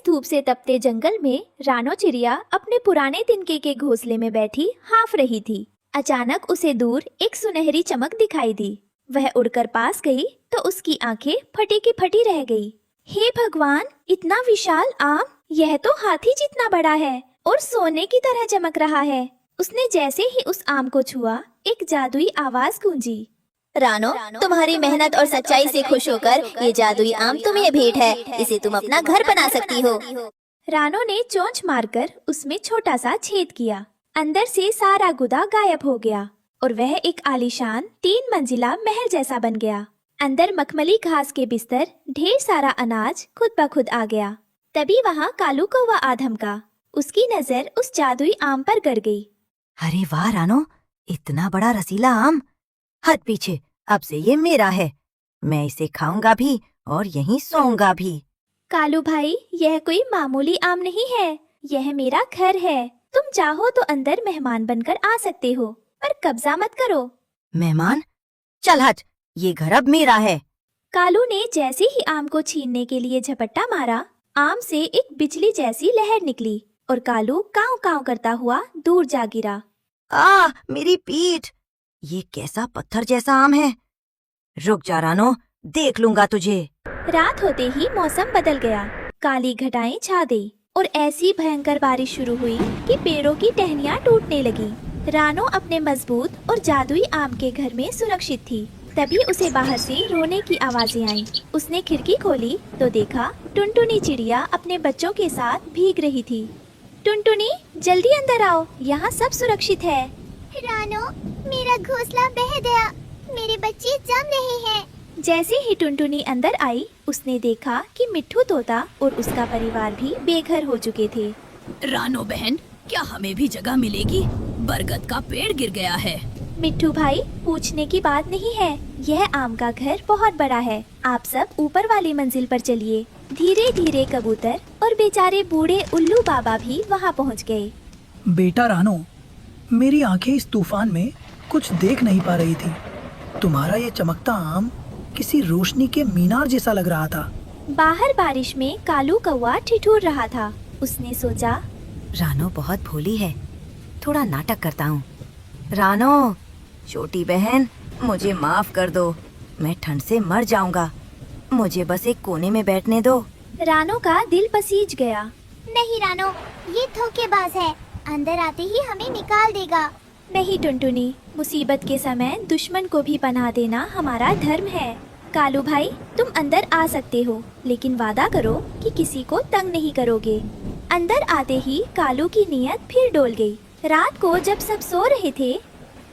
धूप से तपते जंगल में रानो चिड़िया अपने पुराने तिनके के घोंसले में बैठी हाँफ रही थी। अचानक उसे दूर एक सुनहरी चमक दिखाई दी। वह उड़कर पास गई तो उसकी आंखें फटी की फटी रह गई। हे भगवान, इतना विशाल आम! यह तो हाथी जितना बड़ा है और सोने की तरह चमक रहा है। उसने जैसे ही उस आम को छुआ, एक जादुई आवाज गूंजी। रानो, तुम्हारी मेहनत और सच्चाई से खुश होकर ये जादुई आम तुम्हें भेंट है। इसे तुम अपना घर बना सकती हो। रानो ने चोंच मारकर उसमें छोटा सा छेद किया। अंदर से सारा गुदा गायब हो गया और वह एक आलीशान 3 मंजिला महल जैसा बन गया। अंदर मखमली घास के बिस्तर, ढेर सारा अनाज खुद ब खुद आ गया। तभी वहाँ कालू कौवा आ धमका। उसकी नजर उस जादुई आम पर गड़ गई। अरे वाह रानो, इतना बड़ा रसीला आम! हट पीछे, अब से ये मेरा है। मैं इसे खाऊंगा भी और यहीं सोऊंगा भी। कालू भाई, यह कोई मामूली आम नहीं है, यह मेरा घर है। तुम चाहो तो अंदर मेहमान बनकर आ सकते हो, पर कब्जा मत करो। मेहमान? चल हट, ये घर अब मेरा है। कालू ने जैसे ही आम को छीनने के लिए झपट्टा मारा, आम से एक बिजली जैसी लहर निकली और कालू काव काव करता हुआ दूर जा गिरा। मेरी पीठ! ये कैसा पत्थर जैसा आम है। रुक जा रानो, देख लूंगा तुझे। रात होते ही मौसम बदल गया। काली घटाएं छा गई और ऐसी भयंकर बारिश शुरू हुई कि पेड़ों की टहनियाँ टूटने लगी। रानो अपने मजबूत और जादुई आम के घर में सुरक्षित थी। तभी उसे बाहर से रोने की आवाजें आईं। उसने खिड़की खोली तो देखा टुनटुनी चिड़िया अपने बच्चों के साथ भीग रही थी। टुनटुनी, जल्दी अंदर आओ, यहाँ सब सुरक्षित है। रानो, मेरा घोंसला बह गया, मेरे बच्चे जम रहे हैं। जैसे ही टुनटुनी अंदर आई, उसने देखा कि मिट्ठू तोता और उसका परिवार भी बेघर हो चुके थे। रानो बहन, क्या हमें भी जगह मिलेगी? बरगद का पेड़ गिर गया है। मिट्ठू भाई, पूछने की बात नहीं है, यह आम का घर बहुत बड़ा है। आप सब ऊपर वाली मंजिल पर चलिए। धीरे धीरे कबूतर और बेचारे बूढ़े उल्लू बाबा भी वहाँ पहुँच गए। बेटा रानो, मेरी आंखें इस तूफान में कुछ देख नहीं पा रही थी। तुम्हारा ये चमकता आम किसी रोशनी के मीनार जैसा लग रहा था। बाहर बारिश में कालू कौवा ठिठुर रहा था। उसने सोचा, रानो बहुत भोली है, थोड़ा नाटक करता हूँ। रानो, छोटी बहन, मुझे माफ कर दो, मैं ठंड से मर जाऊंगा। मुझे बस एक कोने में बैठने दो। रानो का दिल पसीज गया। नहीं रानो, ये धोखेबाज है, अंदर आते ही हमें निकाल देगा। नहीं टुनटुनी, मुसीबत के समय दुश्मन को भी पनाह देना हमारा धर्म है। कालू भाई, तुम अंदर आ सकते हो, लेकिन वादा करो कि किसी को तंग नहीं करोगे। अंदर आते ही कालू की नीयत फिर डोल गई। रात को जब सब सो रहे थे,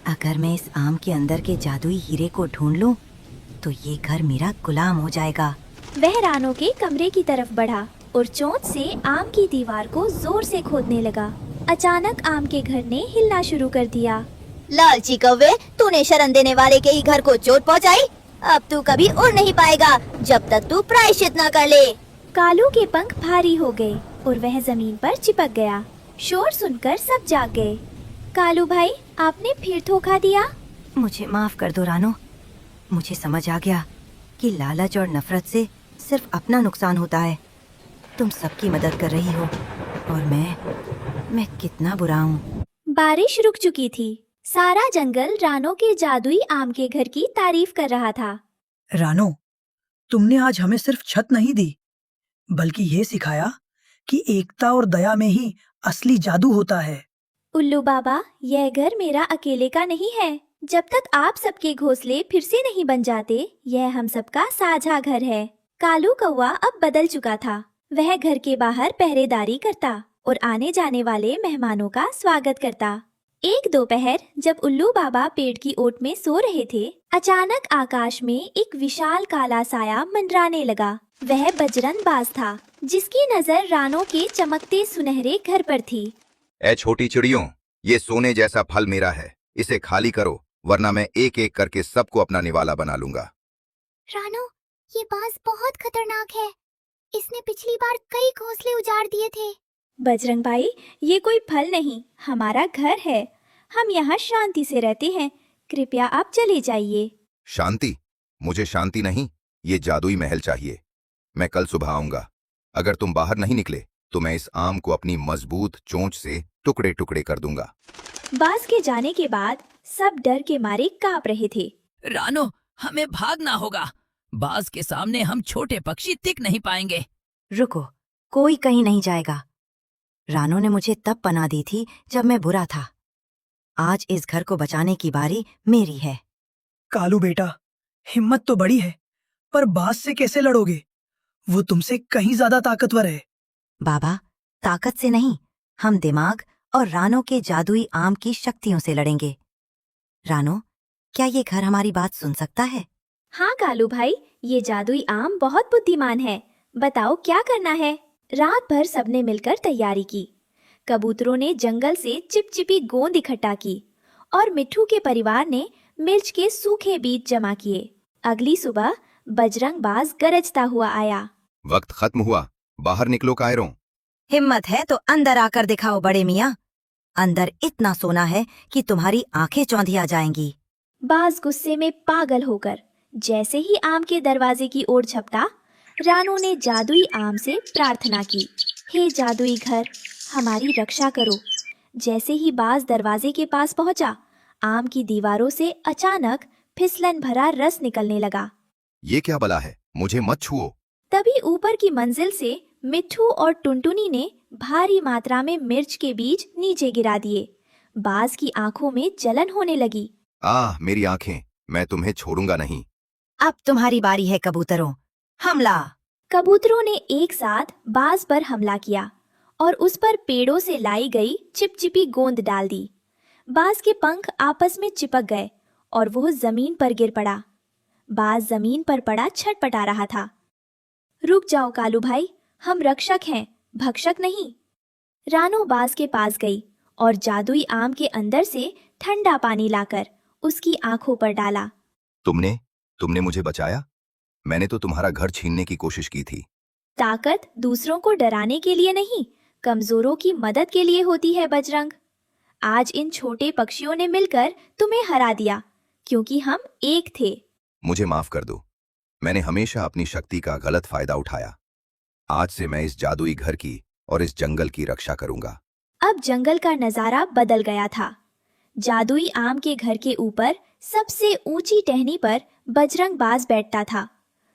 अगर मैं इस आम के अंदर के जादुई हीरे को ढूंढ लूं, तो ये घर मेरा गुलाम हो जाएगा। वह रानो के कमरे की तरफ बढ़ा और चोंच से आम की दीवार को जोर से खोदने लगा। अचानक आम के घर ने हिलना शुरू कर दिया। लालची कौवे, तूने शरण देने वाले के ही घर को चोट पहुंचाई। अब तू कभी उड़ नहीं पाएगा जब तक तू प्रायश्चित न कर ले। कालू के पंख भारी हो गए और वह जमीन पर चिपक गया। शोर सुनकर सब जाग गए। कालू भाई, आपने फिर धोखा दिया। मुझे माफ कर दो रानो, मुझे समझ आ गया कि लालच और नफरत से सिर्फ अपना नुकसान होता है। तुम सबकी मदद कर रही हो और मैं कितना बुरा हूँ। बारिश रुक चुकी थी। सारा जंगल रानो के जादुई आम के घर की तारीफ कर रहा था। रानो, तुमने आज हमें सिर्फ छत नहीं दी, बल्कि ये सिखाया कि एकता और दया में ही असली जादू होता है। उल्लू बाबा, यह घर मेरा अकेले का नहीं है। जब तक आप सबके घोंसले फिर से नहीं बन जाते, यह हम सबका साझा घर है। कालू कौवा अब बदल चुका था। वह घर के बाहर पहरेदारी करता और आने जाने वाले मेहमानों का स्वागत करता। एक दोपहर जब उल्लू बाबा पेड़ की ओट में सो रहे थे, अचानक आकाश में एक विशाल काला साया मंडराने लगा। वह बजरंगबाज था, जिसकी नजर रानो के चमकते सुनहरे घर पर थी। ए छोटी चिड़ियों, ये सोने जैसा फल मेरा है, इसे खाली करो, वरना मैं एक एक करके सबको अपना निवाला बना लूंगा। रानो, ये बाज बहुत खतरनाक है, इसने पिछली बार कई घोंसले उजाड़ दिए थे। बजरंग भाई, ये कोई फल नहीं, हमारा घर है। हम यहाँ शांति से रहते हैं, कृपया आप चले जाइए। शांति? मुझे शांति नहीं, ये जादुई महल चाहिए। मैं कल सुबह आऊंगा। अगर तुम बाहर नहीं निकले तो मैं इस आम को अपनी मजबूत चोंच से टुकड़े टुकड़े कर दूंगा। बाज के जाने के बाद सब डर के मारे कांप रहे थे। रानो, हमें भागना होगा। बाज के सामने हम छोटे पक्षी टिक नहीं पाएंगे। रुको, कोई कहीं नहीं जाएगा। रानो ने मुझे तब पनाह दी थी जब मैं बुरा था। आज इस घर को बचाने की बारी मेरी है। कालू बेटा, हिम्मत तो बड़ी है, पर बाज से कैसे लड़ोगे? वो तुमसे कहीं ज्यादा ताकतवर है। बाबा, ताकत से नहीं, हम दिमाग और रानो के जादुई आम की शक्तियों से लड़ेंगे। रानो, क्या ये घर हमारी बात सुन सकता है? हाँ कालू भाई, ये जादुई आम बहुत बुद्धिमान है। बताओ क्या करना है। रात भर सबने मिलकर तैयारी की। कबूतरों ने जंगल से चिपचिपी गोंद इकट्ठा की और मिट्ठू के परिवार ने मिर्च के सूखे बीज जमा किए। अगली सुबह बजरंग बाज गरजता हुआ आया। वक्त खत्म हुआ, बाहर निकलो कायरों। हिम्मत है तो अंदर आकर दिखाओ बड़े मियाँ। अंदर इतना सोना है कि तुम्हारी आंखें चौंधिया जाएंगी। बाज गुस्से में पागल होकर जैसे ही आम के दरवाजे की ओर झपटा, रानो ने जादुई आम से प्रार्थना की, हे जादुई घर, हमारी रक्षा करो। जैसे ही बाज दरवाजे के पास पहुंचा, आम की दीवारों से अचानक फिसलन भरा रस निकलने लगा। ये क्या बला है, मुझे मत छुओ। तभी ऊपर की मंजिल से मिट्ठू और टुनटुनी ने भारी मात्रा में मिर्च के बीज नीचे गिरा दिए। बाज की आंखों में जलन होने लगी। मेरी आंखें, मैं तुम्हें छोड़ूंगा नहीं। अब तुम्हारी बारी है कबूतरों, हमला। कबूतरों ने एक साथ बाज पर हमला किया और उस पर पेड़ों से लाई गई चिपचिपी गोंद डाल दी। बाज के पंख आपस में चिपक गए और वो जमीन पर गिर पड़ा। बाज जमीन पर पड़ा छटपटा रहा था। रुक जाओ कालू भाई, हम रक्षक हैं, भक्षक नहीं। रानो बाज के पास गई और जादुई आम के अंदर से ठंडा पानी लाकर उसकी आंखों पर डाला। तुमने मुझे बचाया। मैंने तो तुम्हारा घर छीनने की कोशिश की थी। ताकत दूसरों को डराने के लिए नहीं, कमजोरों की मदद के लिए होती है बजरंग। आज इन छोटे पक्षियों ने मिलकर तुम्हें हरा दिया, क्योंकि हम एक थे। मुझे माफ कर दो, मैंने हमेशा अपनी शक्ति का गलत फायदा उठाया। आज से मैं इस जादुई घर की और इस जंगल की रक्षा करूंगा। अब जंगल का नजारा बदल गया था। जादुई आम के घर के ऊपर सबसे ऊंची टहनी पर बजरंग बाज बैठता था,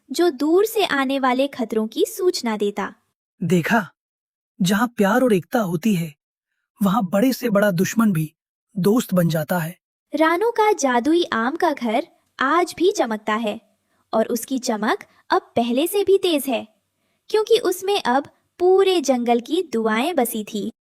जो दूर से आने वाले खतरों की सूचना देता। देखा, जहाँ प्यार और एकता होती है, वहाँ बड़े से बड़ा दुश्मन भी दोस्त बन जाता है। रानो का जादुई आम का घर आज भी चमकता है और उसकी चमक अब पहले से भी तेज है, क्योंकि उसमें अब पूरे जंगल की दुआएं बसी थी।